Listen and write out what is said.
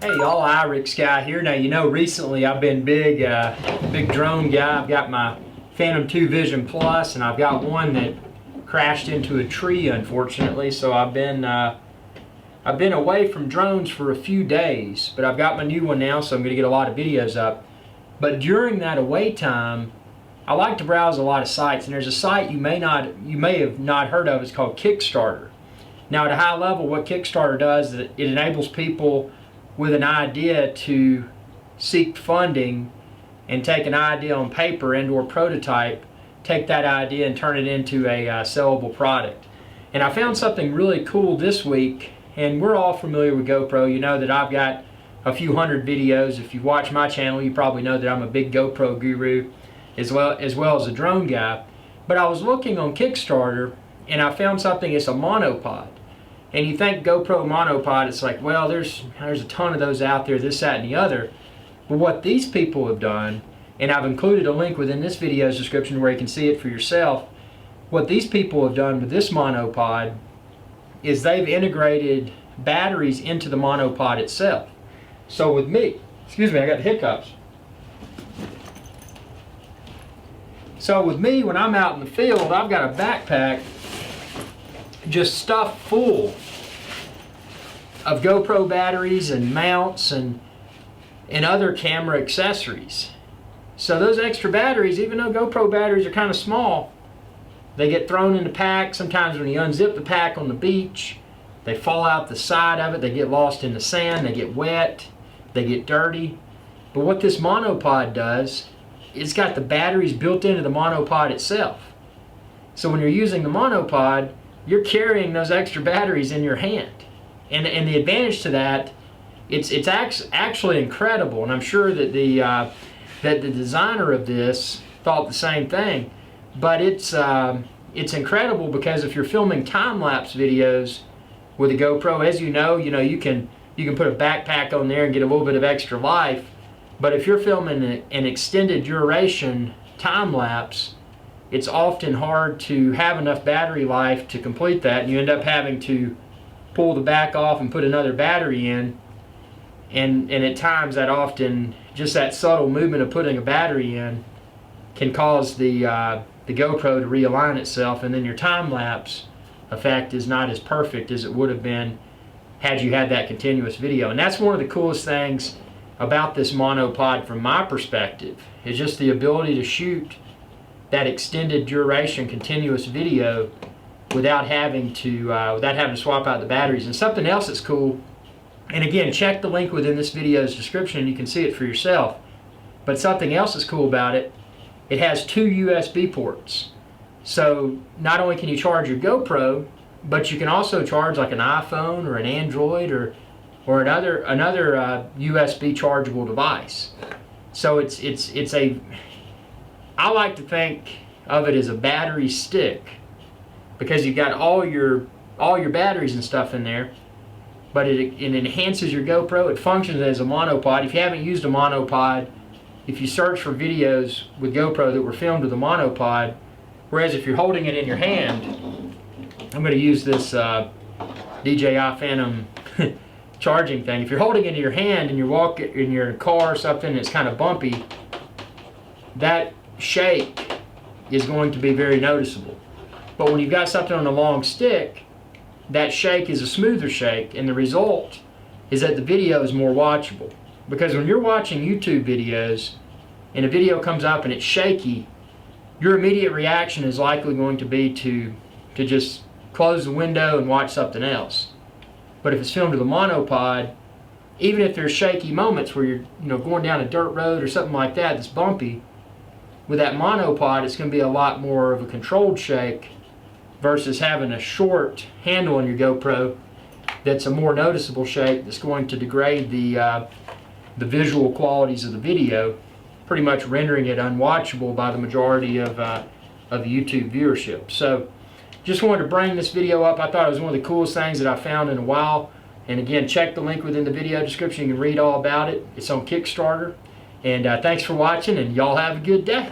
Hey y'all, IrixGuy here. Now you know recently I've been big drone guy. I've got my Phantom 2 Vision Plus, and I've got one that crashed into a tree unfortunately. So I've been away from drones for a few days, but I've got my new one now, so I'm going to get a lot of videos up. But during that away time, I like to browse a lot of sites, and there's a site you may have not heard of. It's called Kickstarter. Now at a high level, what Kickstarter does is it enables people with an idea to seek funding and take an idea on paper and or prototype, take that idea and turn it into a sellable product. And I found something really cool this week, and we're all familiar with GoPro. You know that I've got a few hundred videos. If you watch my channel, you probably know that I'm a big GoPro guru as well as a drone guy. But I was looking on Kickstarter and I found something. It's a monopod. And you think GoPro Monopod, it's like, well, there's a ton of those out there, this, that, and the other. But what these people have done, and I've included a link within this video's description where you can see it for yourself, what these people have done with this monopod is they've integrated batteries into the monopod itself. So with me, excuse me, I got hiccups. So with me, when I'm out in the field, I've got a backpack just stuffed full of GoPro batteries and mounts and other camera accessories. So those extra batteries, even though GoPro batteries are kind of small, they get thrown in the pack. Sometimes when you unzip the pack on the beach, they fall out the side of it, they get lost in the sand, they get wet, they get dirty. But what this monopod does, it's got the batteries built into the monopod itself. So when you're using the monopod, you're carrying those extra batteries in your hand. And the advantage to that, it's actually incredible, and I'm sure that the designer of this thought the same thing. But it's incredible because if you're filming time-lapse videos with a GoPro, as you know, you can put a backpack on there and get a little bit of extra life. But if you're filming an extended duration time-lapse, it's often hard to have enough battery life to complete that, and you end up having to pull the back off and put another battery in, and at times that often, just that subtle movement of putting a battery in can cause the GoPro to realign itself, and then your time-lapse effect is not as perfect as it would have been had you had that continuous video. And that's one of the coolest things about this monopod from my perspective, is just the ability to shoot that extended duration continuous video without having to swap out the batteries. And something else that's cool, and again, check the link within this video's description and you can see it for yourself, but something else that's cool about it, it has 2 USB ports. So not only can you charge your GoPro, but you can also charge like an iPhone or an Android or another USB chargeable device. So I like to think of it as a battery stick, because you've got all your batteries and stuff in there, but it enhances your GoPro. It functions as a monopod. If you haven't used a monopod, if you search for videos with GoPro that were filmed with a monopod, whereas if you're holding it in your hand, I'm going to use this DJI Phantom charging thing. If you're holding it in your hand and you're in your car or something and it's kind of bumpy, that shake is going to be very noticeable. But when you've got something on a long stick, that shake is a smoother shake, and the result is that the video is more watchable. Because when you're watching YouTube videos and a video comes up and it's shaky, your immediate reaction is likely going to be to just close the window and watch something else. But if it's filmed with a monopod, even if there's shaky moments where you're going down a dirt road or something like that that's bumpy, with that monopod it's going to be a lot more of a controlled shake versus having a short handle on your GoPro that's a more noticeable shake that's going to degrade the visual qualities of the video, pretty much rendering it unwatchable by the majority of the YouTube viewership. So just wanted to bring this video up. I thought it was one of the coolest things that I found in a while. And again, check the link within the video description. You can read all about it. It's on Kickstarter. And thanks for watching, and y'all have a good day.